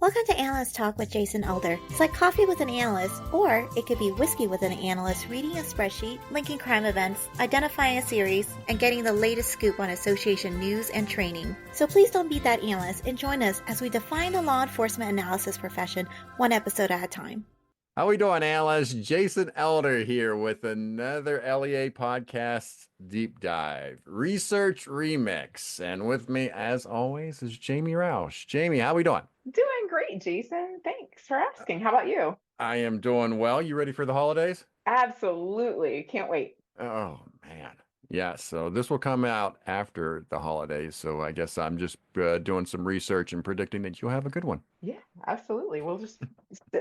Welcome to Analyst Talk with Jason Elder. It's like coffee with an analyst, or it could be whiskey with an analyst reading a spreadsheet, linking crime events, identifying a series, and getting the latest scoop on association news and training. So please don't beat that analyst and join us as we define the law enforcement analysis profession one episode at a time. How we doing, analyst? Jason Elder here with another LEA podcast deep dive, research remix. And with me, as always, is Jamie Roush. Jamie, how we doing? Doing great, Jason. Thanks for asking. How about you? I am doing well. You ready for the holidays? Absolutely. Can't wait. Oh, man. Yeah, so this will come out after the holidays. So I guess I'm just doing some research and predicting that you'll have a good one. Yeah, absolutely. We'll just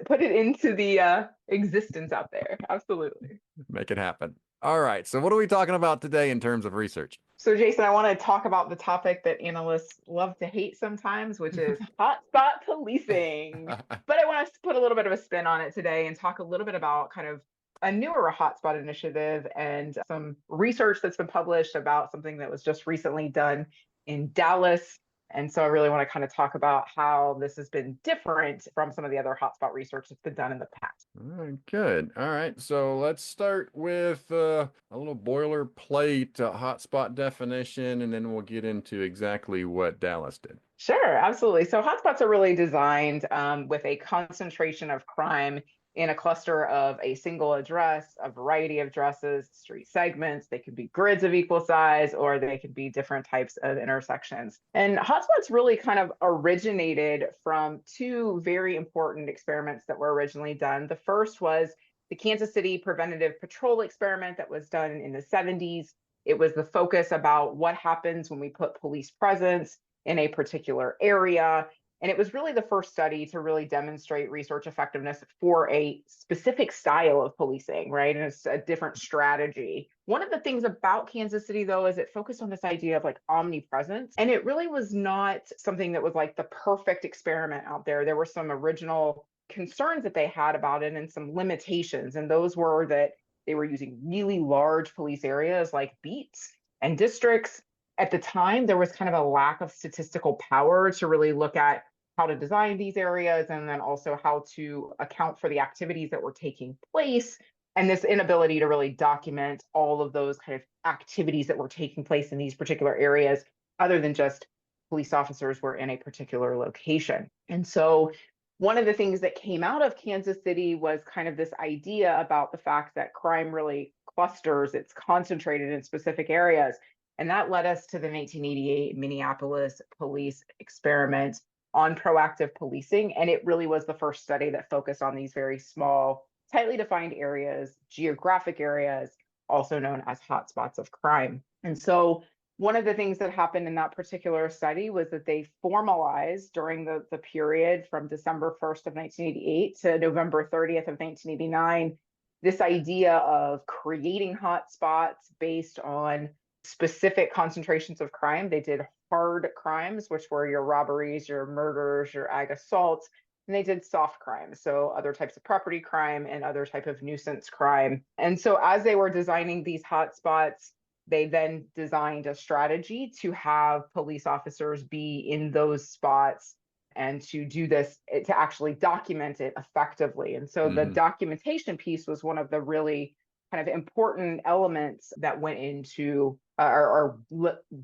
put it into the existence out there. Absolutely. Make it happen. All right. So what are we talking about today in terms of research? So, Jason, I want to talk about the topic that analysts love to hate sometimes, which is hotspot policing. But I want to put a little bit of a spin on it today and talk a little bit about kind of a newer hotspot initiative and some research that's been published about something that was just recently done in Dallas. And so I really want to kind of talk about how this has been different from some of the other hotspot research that's been done in the past. All right, good. All right, so let's start with a little boilerplate hotspot definition, and then we'll get into exactly what Dallas did. Sure, absolutely. So hotspots are really designed with a concentration of crime in a cluster of a single address, a variety of addresses, street segments. They could be grids of equal size, or they could be different types of intersections. And hotspots really kind of originated from two very important experiments that were originally done. The first was the Kansas City Preventative Patrol experiment that was done in the 70s. It was the focus about what happens when we put police presence in a particular area. And it was really the first study to really demonstrate research effectiveness for a specific style of policing, right? And it's a different strategy. One of the things about Kansas City, though, is it focused on this idea of like omnipresence. And it really was not something that was like the perfect experiment out there. There were some original concerns that they had about it and some limitations. And those were that they were using really large police areas like beats and districts. At the time, there was kind of a lack of statistical power to really look at how to design these areas and then also how to account for the activities that were taking place, and this inability to really document all of those kind of activities that were taking place in these particular areas, other than just police officers were in a particular location. And so one of the things that came out of Kansas City was kind of this idea about the fact that crime really clusters, it's concentrated in specific areas. And that led us to the 1988 Minneapolis police experiment on proactive policing. And it really was the first study that focused on these very small, tightly defined areas, geographic areas, also known as hotspots of crime. And so one of the things that happened in that particular study was that they formalized during the period from December 1st of 1988 to November 30th of 1989, this idea of creating hotspots based on specific concentrations of crime. They did hard crimes, which were your robberies, your murders, your ag assaults, and they did soft crimes, so other types of property crime and other type of nuisance crime. And so as they were designing these hotspots, they then designed a strategy to have police officers be in those spots and to do this, to actually document it effectively. And so the documentation piece was one of the really kind of important elements that went into or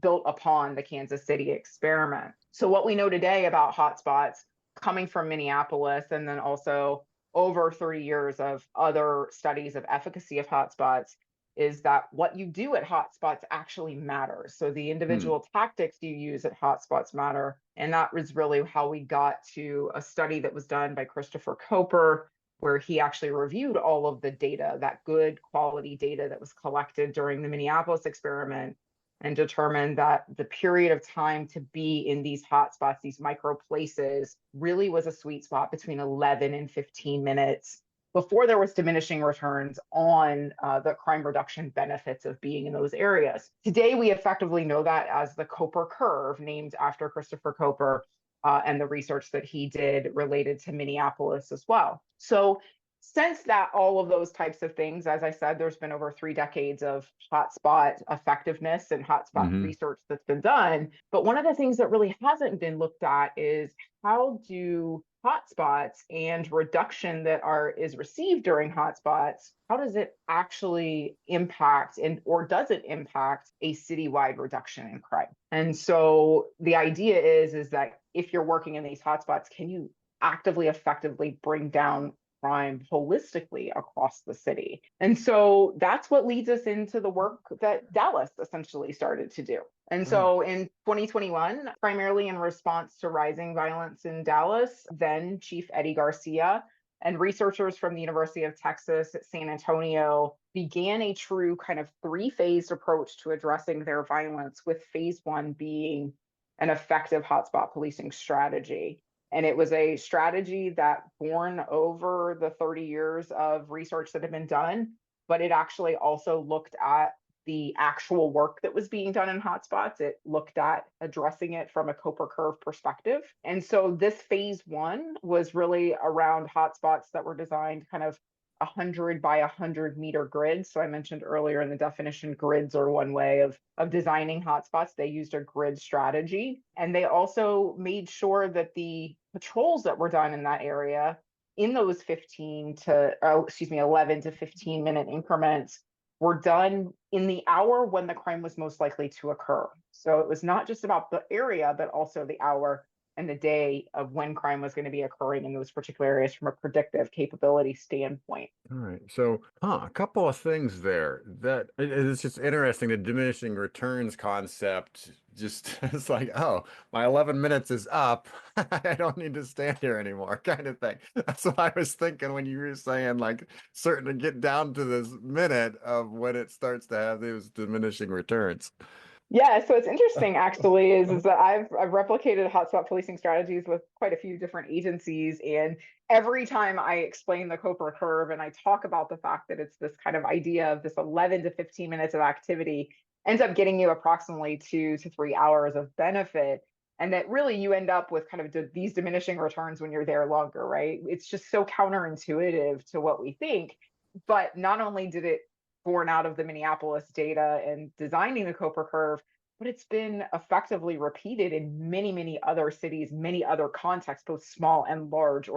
built upon the Kansas City experiment. So what we know today about hotspots coming from Minneapolis, and then also over 30 years of other studies of efficacy of hotspots, is that what you do at hotspots actually matters. So the individual tactics you use at hotspots matter. And that was really how we got to a study that was done by Christopher Coper, where he actually reviewed all of the data, that good quality data that was collected during the Minneapolis experiment, and determined that the period of time to be in these hotspots, these micro places, really was a sweet spot between 11 and 15 minutes before there was diminishing returns on the crime reduction benefits of being in those areas. Today, we effectively know that as the Coper curve, named after Christopher Coper, and the research that he did related to Minneapolis as well. So since that, all of those types of things, as I said, there's been over 3 decades of hotspot effectiveness and hotspot research that's been done. But one of the things that really hasn't been looked at is how do hotspots and reduction that is received during hotspots, how does it actually impact or does it impact a citywide reduction in crime? And so the idea is that if you're working in these hotspots, can you actively, effectively bring down crime holistically across the city? And so that's what leads us into the work that Dallas essentially started to do. And so in 2021, primarily in response to rising violence in Dallas, then Chief Eddie Garcia and researchers from the University of Texas at San Antonio began a true kind of three-phased approach to addressing their violence, with phase one being an effective hotspot policing strategy. And it was a strategy that, born over the 30 years of research that had been done, but it actually also looked at the actual work that was being done in hotspots. It looked at addressing it from a Koper curve perspective. And so this phase one was really around hotspots that were designed kind of 100 by 100 meter grids. So I mentioned earlier in the definition, grids are one way of designing hotspots. They used a grid strategy. And they also made sure that the patrols that were done in that area in those 11 to 15 minute increments were done in the hour when the crime was most likely to occur. So it was not just about the area, but also the hour and the day of when crime was going to be occurring in those particular areas from a predictive capability standpoint. All right. So, a couple of things there that it's just interesting. The diminishing returns concept just it's like, oh, my 11 minutes is up. I don't need to stand here anymore, kind of thing. That's what I was thinking when you were saying, like, certain to get down to this minute of when it starts to have those diminishing returns. Yeah, so it's interesting actually is that I've replicated hotspot policing strategies with quite a few different agencies, and every time I explain the Koper curve and I talk about the fact that it's this kind of idea of this 11 to 15 minutes of activity ends up getting you approximately 2 to 3 hours of benefit, and that really you end up with kind of these diminishing returns when you're there longer, right? It's just so counterintuitive to what we think. But not only did it born out of the Minneapolis data and designing the Koper curve, but it's been effectively repeated in many, many other cities, many other contexts, both small and large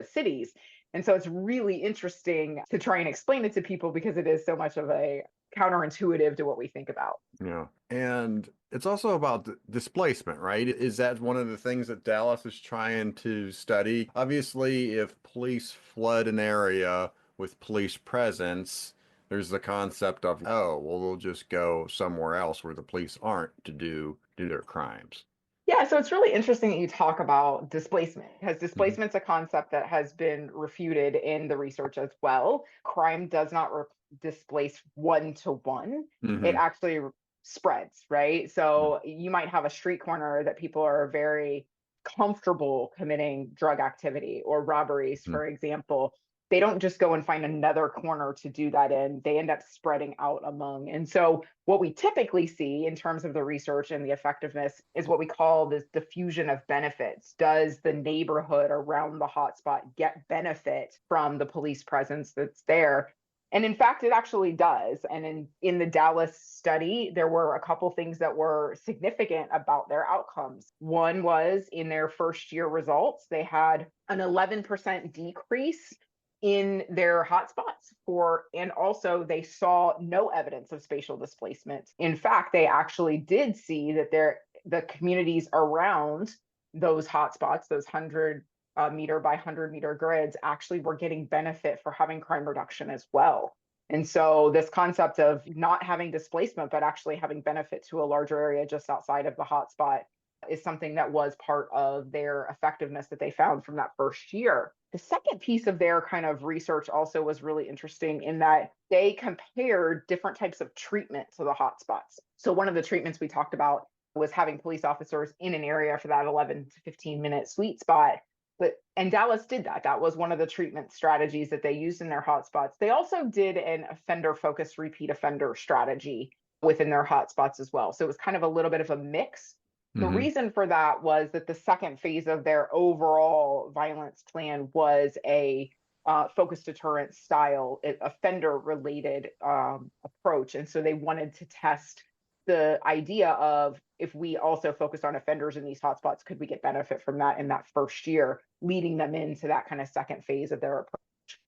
cities. And so it's really interesting to try and explain it to people because it is so much of a counterintuitive to what we think about. Yeah. And it's also about displacement, right? Is that one of the things that Dallas is trying to study? Obviously, if police flood an area with police presence, there's the concept of, oh, well, they'll just go somewhere else where the police aren't to do their crimes. Yeah, so it's really interesting that you talk about displacement, because Hmm. displacement's a concept that has been refuted in the research as well. Crime does not displace one to one. It Hmm. actually spreads, right? So you might have a street corner that people are very comfortable committing drug activity or robberies, Hmm. for example. They don't just go and find another corner to do that in. They end up spreading out among. And so what we typically see in terms of the research and the effectiveness is what we call this diffusion of benefits. Does the neighborhood around the hotspot get benefit from the police presence that's there? And in fact, it actually does. And in the Dallas study, there were a couple things that were significant about their outcomes. One was in their first year results, they had an 11% decrease in their hotspots and also they saw no evidence of spatial displacement. In fact, they actually did see that the communities around those hotspots, those 100 meter by 100 meter grids, actually were getting benefit for having crime reduction as well. And so this concept of not having displacement, but actually having benefit to a larger area just outside of the hotspot is something that was part of their effectiveness that they found from that first year. The second piece of their kind of research also was really interesting in that they compared different types of treatment to the hotspots. So one of the treatments we talked about was having police officers in an area for that 11 to 15 minute sweet spot. And Dallas did that. That was one of the treatment strategies that they used in their hotspots. They also did an offender focused repeat offender strategy within their hotspots as well. So it was kind of a little bit of a mix. The Hmm. reason for that was that the second phase of their overall violence plan was a focus deterrent style, offender related approach. And so they wanted to test the idea of, if we also focus on offenders in these hotspots, could we get benefit from that in that first year, leading them into that kind of second phase of their approach?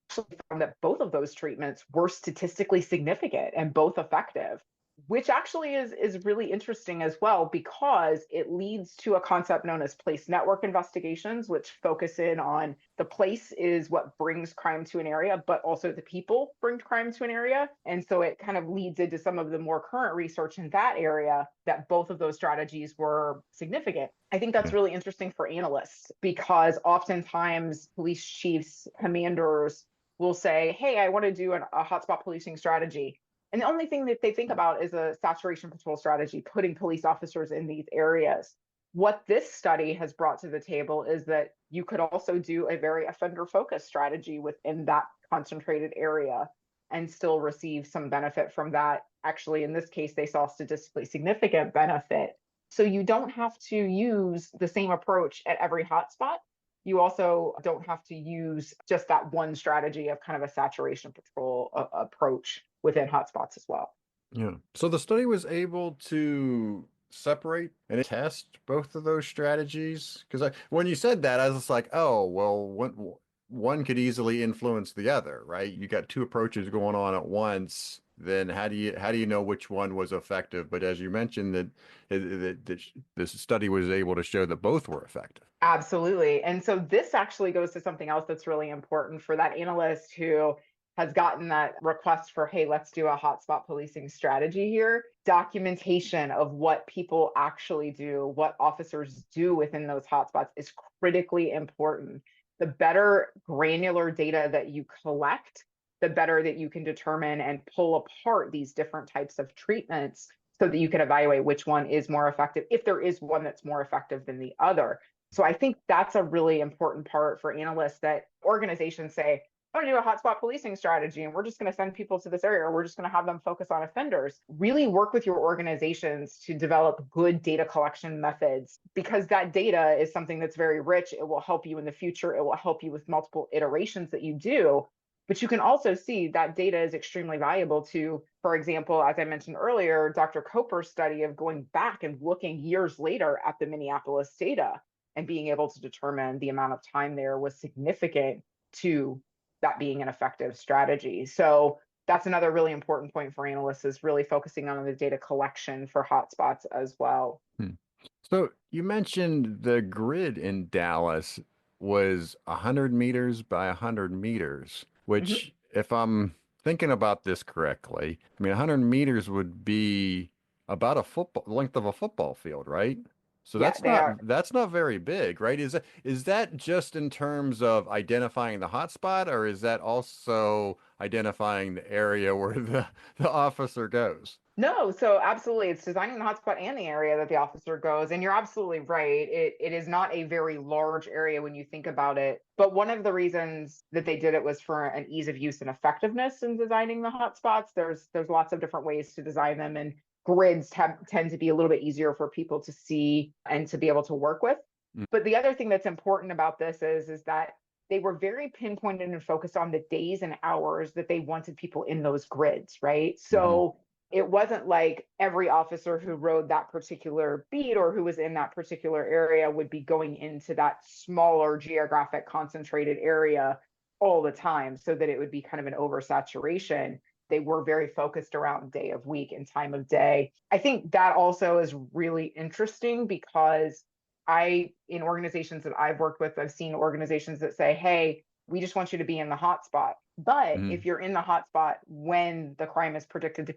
Actually found that both of those treatments were statistically significant and both effective, which actually is really interesting as well, because it leads to a concept known as place network investigations, which focus in on the place is what brings crime to an area, but also the people bring crime to an area. And so it kind of leads into some of the more current research in that area, that both of those strategies were significant. I think that's really interesting for analysts, because oftentimes police chiefs, commanders will say, hey, I want to do a hotspot policing strategy. And the only thing that they think about is a saturation patrol strategy, putting police officers in these areas. What this study has brought to the table is that you could also do a very offender-focused strategy within that concentrated area and still receive some benefit from that. Actually, in this case, they saw statistically significant benefit. So you don't have to use the same approach at every hotspot. You also don't have to use just that one strategy of kind of a saturation patrol approach within hotspots as well. Yeah. So the study was able to separate and test both of those strategies? Because when you said that, I was just like, oh, well, one could easily influence the other, right? You got two approaches going on at once. Then how do you know which one was effective? But as you mentioned, that this study was able to show that both were effective. Absolutely. And so this actually goes to something else that's really important for that analyst who has gotten that request for, hey, let's do a hotspot policing strategy here. Documentation of what people actually do, what officers do within those hotspots is critically important. The better granular data that you collect, the better that you can determine and pull apart these different types of treatments so that you can evaluate which one is more effective, if there is one that's more effective than the other. So I think that's a really important part for analysts, that organizations say, I want to do a hotspot policing strategy and we're just going to send people to this area, or we're just going to have them focus on offenders. Really work with your organizations to develop good data collection methods, because that data is something that's very rich. It will help you in the future. It will help you with multiple iterations that you do. But you can also see that data is extremely valuable to, for example, as I mentioned earlier, Dr. Coper's study of going back and looking years later at the Minneapolis data and being able to determine the amount of time there was significant to that being an effective strategy. So that's another really important point for analysts, is really focusing on the data collection for hotspots as well. So you mentioned the grid in Dallas was 100 meters by 100 meters, which, if I'm thinking about this correctly, I mean, 100 meters would be about length of a football field, right? So Yeah, they are. that's not very big, right? Is that just in terms of identifying the hotspot, or is that also identifying the area where the officer goes? No, so absolutely. It's designing the hotspot and the area that the officer goes. And you're absolutely right. It is not a very large area when you think about it. But one of the reasons that they did it was for an ease of use and effectiveness in designing the hotspots. There's lots of different ways to design them, and grids tend to be a little bit easier for people to see and to be able to work with. But the other thing that's important about this is that they were very pinpointed and focused on the days and hours that they wanted people in those grids, right? So it wasn't like every officer who rode that particular beat or who was in that particular area would be going into that smaller geographic concentrated area all the time, so that it would be kind of an oversaturation. They were very focused around day of week and time of day. I think that also is really interesting, because in organizations that I've worked with, I've seen organizations that say, hey, we just want you to be in the hotspot. But if you're in the hotspot when the crime is predicted to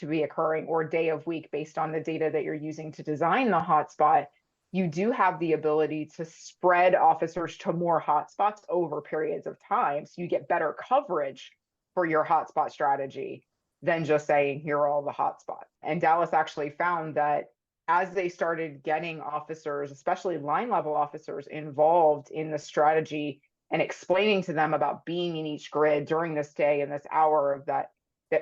be occurring, or day of week, based on the data that you're using to design the hotspot, you do have the ability to spread officers to more hotspots over periods of time. So you get better coverage for your hotspot strategy than just saying, here are all the hotspots. And Dallas actually found that as they started getting officers, especially line level officers, involved in the strategy and explaining to them about being in each grid during this day and this hour of that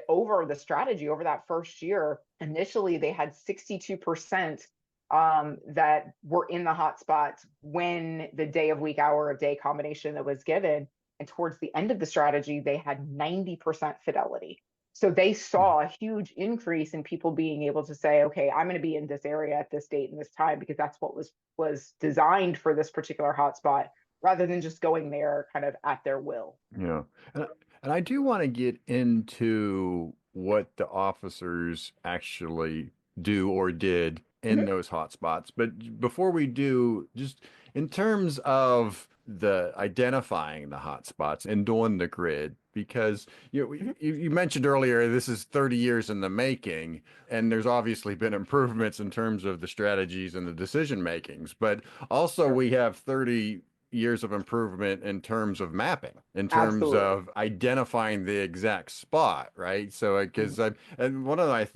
over the strategy over that first year, initially they had 62% that were in the hotspots when the day of week, hour of day combination that was given. And towards the end of the strategy, they had 90% fidelity. So they saw a huge increase in people being able to say, okay, I'm going to be in this area at this date and this time because that's what was designed for this particular hotspot, rather than just going there kind of at their will. Yeah. And, and I do want to get into what the officers actually do or did in those hotspots. But before we do, just in terms of the identifying the hotspots and doing the grid, because you mentioned earlier this is 30 years in the making, and there's obviously been improvements in terms of the strategies and the decision makings, but also we have 30 years of improvement in terms of mapping, in terms Absolutely. of identifying the exact spot, right? So, because and one of my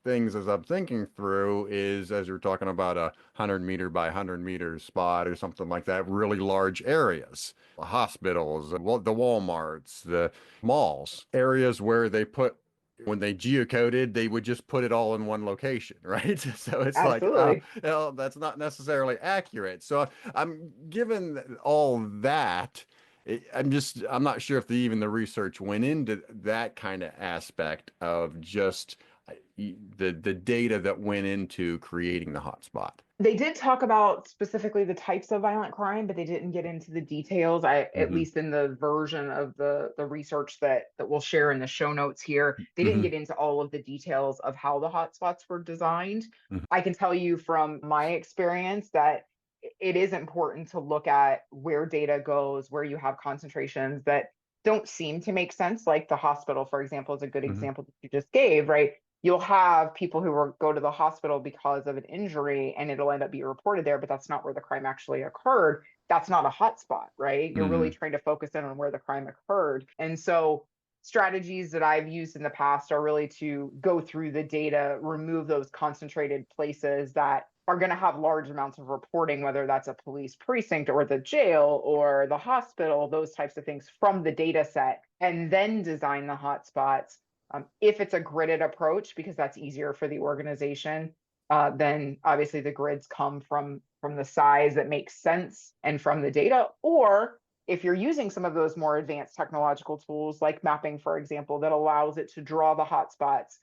things as I'm thinking through is, as you're talking about a 100 meter by 100 meter spot or something like that, really large areas, the hospitals, the Walmarts, the malls, areas where they put when they geocoded, they would just put it all in one location, right? So it's like, oh, Absolutely. well, that's not necessarily accurate. So I'm given all that. I'm not sure if even the research went into that kind of aspect of just the data that went into creating the hotspot. They did talk about specifically the types of violent crime, but they didn't get into the details. At Hmm. least in the version of the research that we'll share in the show notes here, they didn't Hmm. get into all of the details of how the hotspots were designed. Hmm. I can tell you from my experience that it is important to look at where data goes, where you have concentrations that don't seem to make sense. Like the hospital, for example, is a good Hmm. example that you just gave, right? You'll have people who go to the hospital because of an injury and it'll end up being reported there, but that's not where the crime actually occurred. That's not a hotspot, right? You're really Hmm. trying to focus in on where the crime occurred. And so strategies that I've used in the past are really to go through the data, remove those concentrated places that are going to have large amounts of reporting, whether that's a police precinct or the jail or the hospital, those types of things from the data set, and then design the hotspots. If it's a gridded approach, because that's easier for the organization, then obviously the grids come from the size that makes sense and from the data. Or if you're using some of those more advanced technological tools like mapping, for example, that allows it to draw the hotspots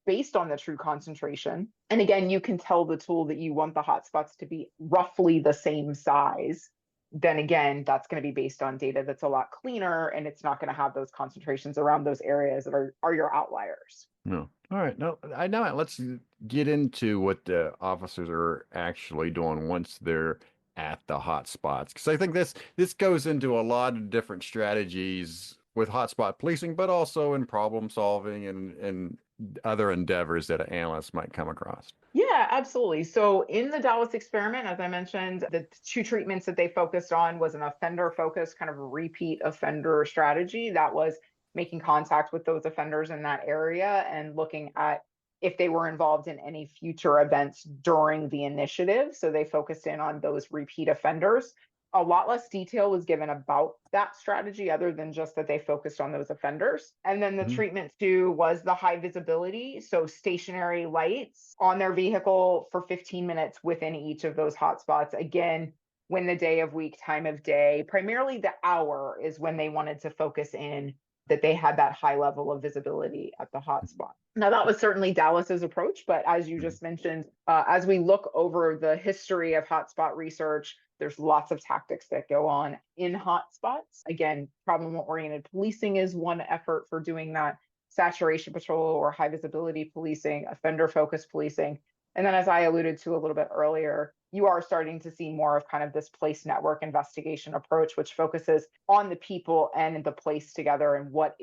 based on the true concentration. And again, you can tell the tool that you want the hotspots to be roughly the same size. Then again, that's going to be based on data that's a lot cleaner and it's not going to have those concentrations around those areas that are your outliers. No. All right. No, I know it. Let's get into what the officers are actually doing once they're at the hot spots. Because I think this goes into a lot of different strategies with hotspot policing, but also in problem solving and other endeavors that an analyst might come across. Yeah, absolutely. So in the Dallas experiment, as I mentioned, the two treatments that they focused on was an offender focused kind of repeat offender strategy that was making contact with those offenders in that area and looking at if they were involved in any future events during the initiative. So they focused in on those repeat offenders. A lot less detail was given about that strategy other than just that they focused on those offenders. And then the Mhm. treatment two was the high visibility, so stationary lights on their vehicle for 15 minutes within each of those hotspots. Again, when the day of week, time of day, primarily the hour is when they wanted to focus in that they had that high level of visibility at the hotspot. Now, that was certainly Dallas's approach, but as you Mhm. just mentioned, as we look over the history of hotspot research, there's lots of tactics that go on in hotspots. Again, problem-oriented policing is one effort for doing that. Saturation patrol or high visibility policing, offender-focused policing. And then, as I alluded to a little bit earlier, you are starting to see more of kind of this place network investigation approach, which focuses on the people and the place together and what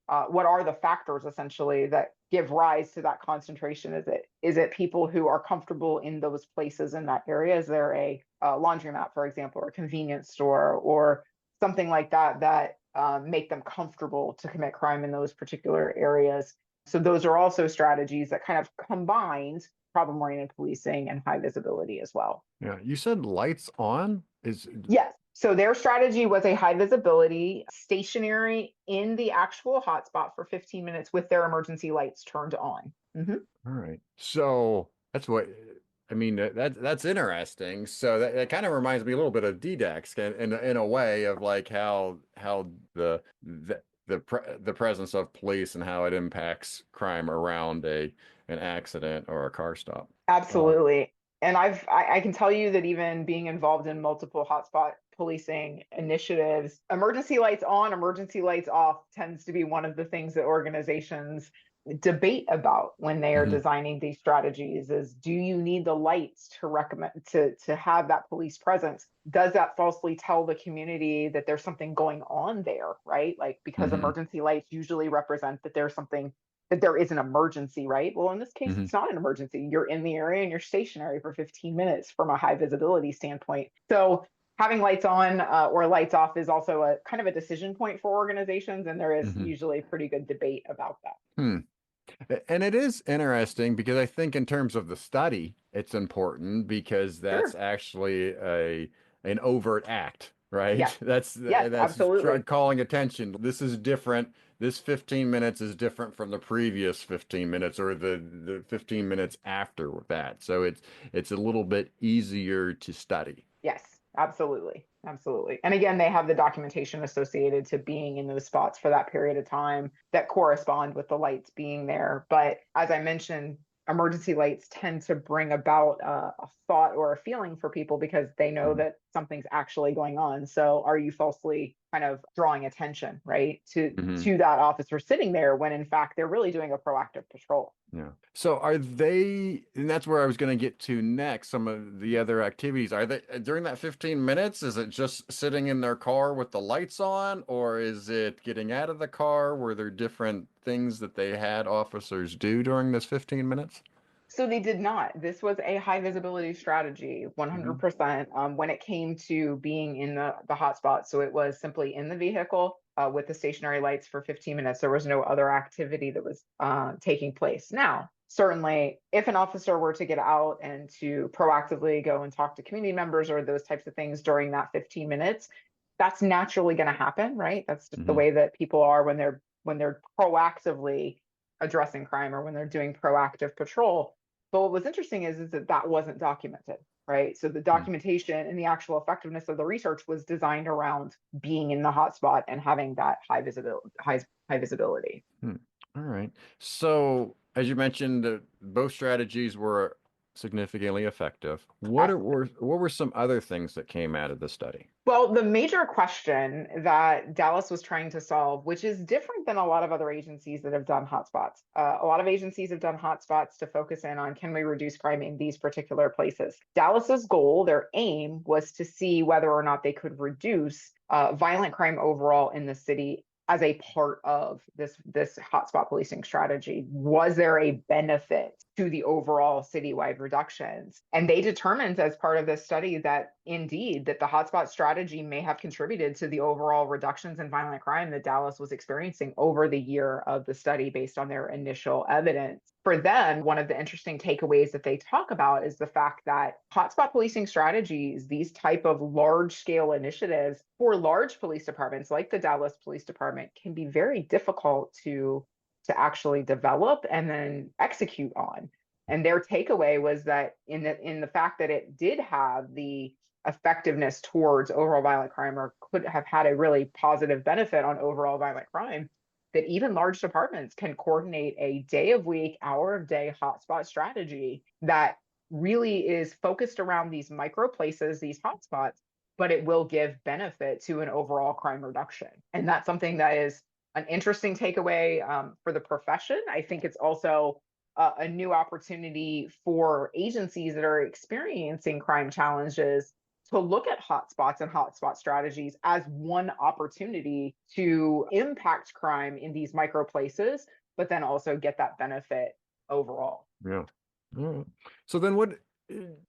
are the factors essentially that give rise to that concentration? Is it people who are comfortable in those places in that area? Is there a laundromat, for example, or a convenience store or something like that that make them comfortable to commit crime in those particular areas? So those are also strategies that kind of combined problem-oriented policing and high visibility as well. Yeah. You said lights on is. Yes. So their strategy was a high visibility, stationary in the actual hotspot for 15 minutes with their emergency lights turned on. Mhm. All right. So that's what I mean. That's interesting. So that kind of reminds me a little bit of DDEX in a way of like how the the presence of police and how it impacts crime around an accident or a car stop. Absolutely. And I can tell you that even being involved in multiple hotspot policing initiatives, emergency lights on, emergency lights off tends to be one of the things that organizations debate about when they are Mhm. designing these strategies. Is, do you need the lights to recommend to have that police presence? Does that falsely tell the community that there's something going on there, right? Like, because Mhm. emergency lights usually represent that there's something, that there is an emergency, right? Well, in this case, Mhm. it's not an emergency. You're in the area and you're stationary for 15 minutes from a high visibility standpoint. So having lights on or lights off is also a kind of a decision point for organizations, and there is Mhm. usually pretty good debate about that. Hmm. And it is interesting because I think in terms of the study, it's important because that's Sure. actually an overt act, right? Yes. That's Yes, absolutely. calling attention. This is different. This 15 minutes is different from the previous 15 minutes or the 15 minutes after that. So it's a little bit easier to study. Yes, absolutely. Absolutely. And again, they have the documentation associated to being in those spots for that period of time that correspond with the lights being there. But as I mentioned, emergency lights tend to bring about a thought or a feeling for people because they know Mhm. that something's actually going on. So are you falsely kind of drawing attention, right, Mhm. to that officer sitting there when in fact they're really doing a proactive patrol? Yeah. So are they, and that's where I was going to get to next, some of the other activities. Are they during that 15 minutes, is it just sitting in their car with the lights on, or is it getting out of the car? Were there different things that they had officers do during this 15 minutes? So they did not. This was a high visibility strategy, Hmm. 100%, when it came to being in the hotspot. So it was simply in the vehicle with the stationary lights for 15 minutes. There was no other activity that was taking place. Now, certainly, if an officer were to get out and to proactively go and talk to community members or those types of things during that 15 minutes, that's naturally going to happen, right? That's just the Hmm. way that people are when they're proactively addressing crime or when they're doing proactive patrol. But what was interesting is that that wasn't documented, right? So the documentation and the actual effectiveness of the research was designed around being in the hotspot and having that high visibility. Hmm. All right. So, as you mentioned, both strategies were significantly effective. What were some other things that came out of the study? Well, the major question that Dallas was trying to solve, which is different than a lot of other agencies that have done hotspots. A lot of agencies have done hotspots to focus in on, can we reduce crime in these particular places? Dallas's goal, their aim, was to see whether or not they could reduce violent crime overall in the city as a part of this hotspot policing strategy. Was there a benefit to the overall citywide reductions? And they determined as part of this study that indeed that the hotspot strategy may have contributed to the overall reductions in violent crime that Dallas was experiencing over the year of the study based on their initial evidence. For them, one of the interesting takeaways that they talk about is the fact that hotspot policing strategies, these type of large scale initiatives for large police departments like the Dallas Police Department, can be very difficult to actually develop and then execute on. And their takeaway was that in the fact that it did have the effectiveness towards overall violent crime, or could have had a really positive benefit on overall violent crime, that even large departments can coordinate a day of week, hour of day hotspot strategy that really is focused around these micro places, these hotspots, but it will give benefit to an overall crime reduction. And that's something that is an interesting takeaway for the profession. I think it's also a new opportunity for agencies that are experiencing crime challenges to look at hotspots and hotspot strategies as one opportunity to impact crime in these micro places, but then also get that benefit overall. Yeah. All right. So then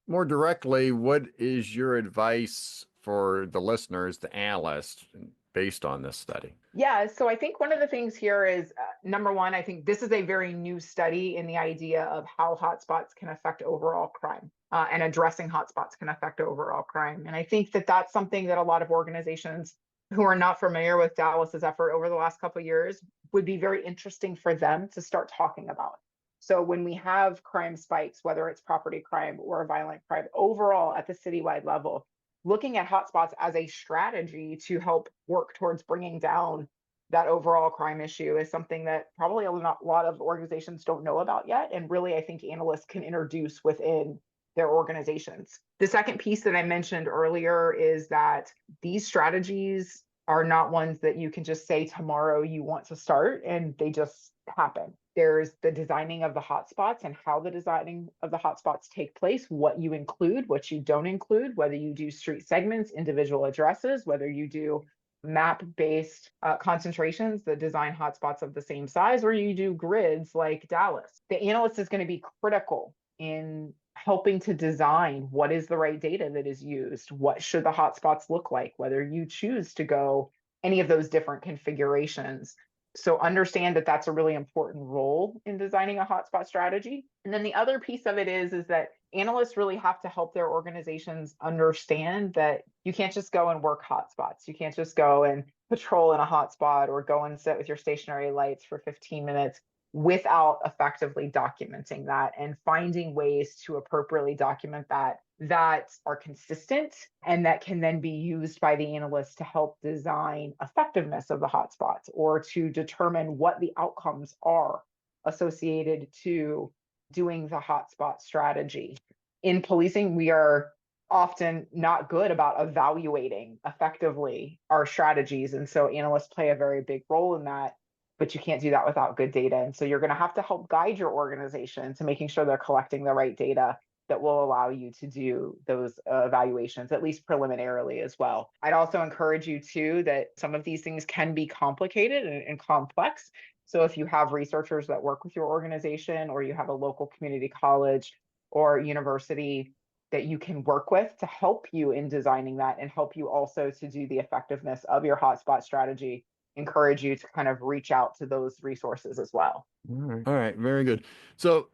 more directly, what is your advice for the listeners, the analysts, based on this study? Yeah, so I think one of the things here is number one, I think this is a very new study in the idea of how hotspots can affect overall crime and addressing hotspots can affect overall crime. And I think that that's something that a lot of organizations who are not familiar with Dallas's effort over the last couple of years would be very interesting for them to start talking about. So when we have crime spikes, whether it's property crime or violent crime overall at the citywide level, looking at hotspots as a strategy to help work towards bringing down that overall crime issue is something that probably a lot of organizations don't know about yet. And really, I think analysts can introduce within their organizations. The second piece that I mentioned earlier is that these strategies are not ones that you can just say tomorrow you want to start and they just happen. There's the designing of the hotspots and how the designing of the hotspots take place, what you include, what you don't include, whether you do street segments, individual addresses, whether you do map-based concentrations that design hotspots of the same size, or you do grids like Dallas. The analyst is going to be critical in helping to design what is the right data that is used, what should the hotspots look like, whether you choose to go any of those different configurations. So understand that that's a really important role in designing a hotspot strategy. And then the other piece of it is that analysts really have to help their organizations understand that you can't just go and work hotspots. You can't just go and patrol in a hotspot or go and sit with your stationary lights for 15 minutes without effectively documenting that and finding ways to appropriately document that are consistent and that can then be used by the analysts to help design effectiveness of the hotspots or to determine what the outcomes are associated to doing the hotspot strategy. In policing, we are often not good about evaluating effectively our strategies. And so analysts play a very big role in that, but you can't do that without good data. And so you're going to have to help guide your organization to making sure they're collecting the right data that will allow you to do those evaluations, at least preliminarily as well. I'd also encourage you too that some of these things can be complicated and complex. So if you have researchers that work with your organization, or you have a local community college or university that you can work with to help you in designing that and help you also to do the effectiveness of your hotspot strategy, encourage you to kind of reach out to those resources as well. All right. Very good. So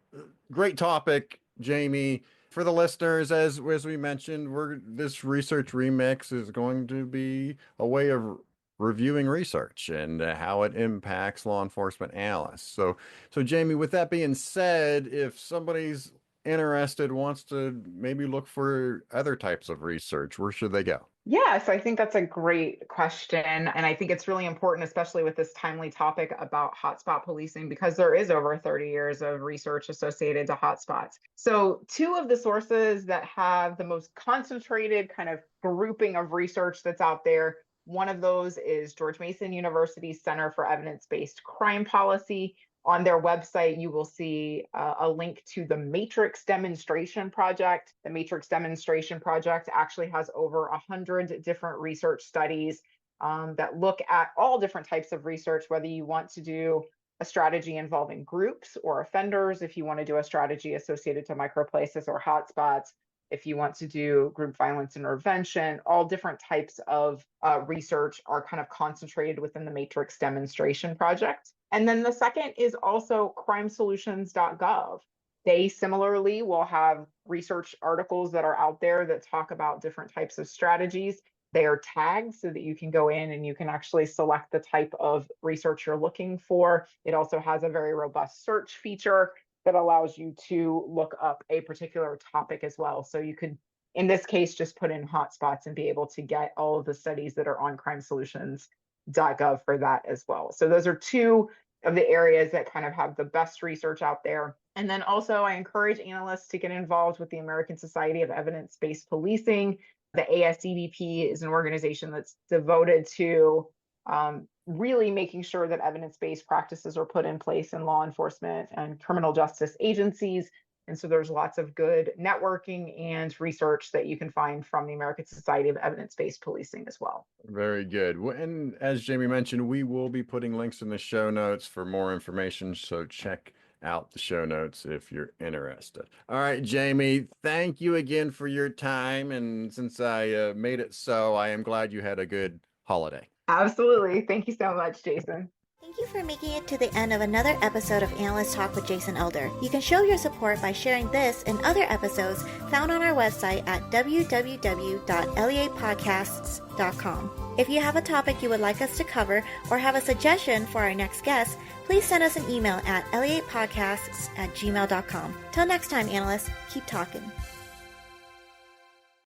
great topic, Jamie. For the listeners, as we mentioned, this research remix is going to be a way of reviewing research and how it impacts law enforcement analysts. So Jamie, with that being said, if somebody's interested, wants to maybe look for other types of research, where should they go? Yes, I think that's a great question. And I think it's really important, especially with this timely topic about hotspot policing, because there is over 30 years of research associated to hotspots. So two of the sources that have the most concentrated kind of grouping of research that's out there, one of those is George Mason University's Center for Evidence-Based Crime Policy. On their website, you will see a link to the Matrix Demonstration Project. The Matrix Demonstration Project actually has over 100 different research studies that look at all different types of research, whether you want to do a strategy involving groups or offenders, if you want to do a strategy associated to microplaces or hotspots, if you want to do group violence intervention, all different types of research are kind of concentrated within the Matrix Demonstration Project. And then the second is also crimesolutions.gov. They similarly will have research articles that are out there that talk about different types of strategies. They are tagged so that you can go in and you can actually select the type of research you're looking for. It also has a very robust search feature that allows you to look up a particular topic as well. So you could, in this case, just put in hotspots and be able to get all of the studies that are on crimesolutions.gov for that as well. So those are two of the areas that kind of have the best research out there. And then also I encourage analysts to get involved with the American Society of Evidence-Based Policing. The ASEDP is an organization that's devoted to really making sure that evidence-based practices are put in place in law enforcement and criminal justice agencies. And so there's lots of good networking and research that you can find from the American Society of Evidence-Based Policing as well. Very good. And as Jamie mentioned, we will be putting links in the show notes for more information. So check out the show notes if you're interested. All right, Jamie, thank you again for your time. And since I made it so, I am glad you had a good holiday. Absolutely. Thank you so much, Jason. Thank you for making it to the end of another episode of Analyst Talk with Jason Elder. You can show your support by sharing this and other episodes found on our website at www.leapodcasts.com. If you have a topic you would like us to cover or have a suggestion for our next guest, please send us an email at leapodcasts@gmail.com. Till next time, analysts, keep talking.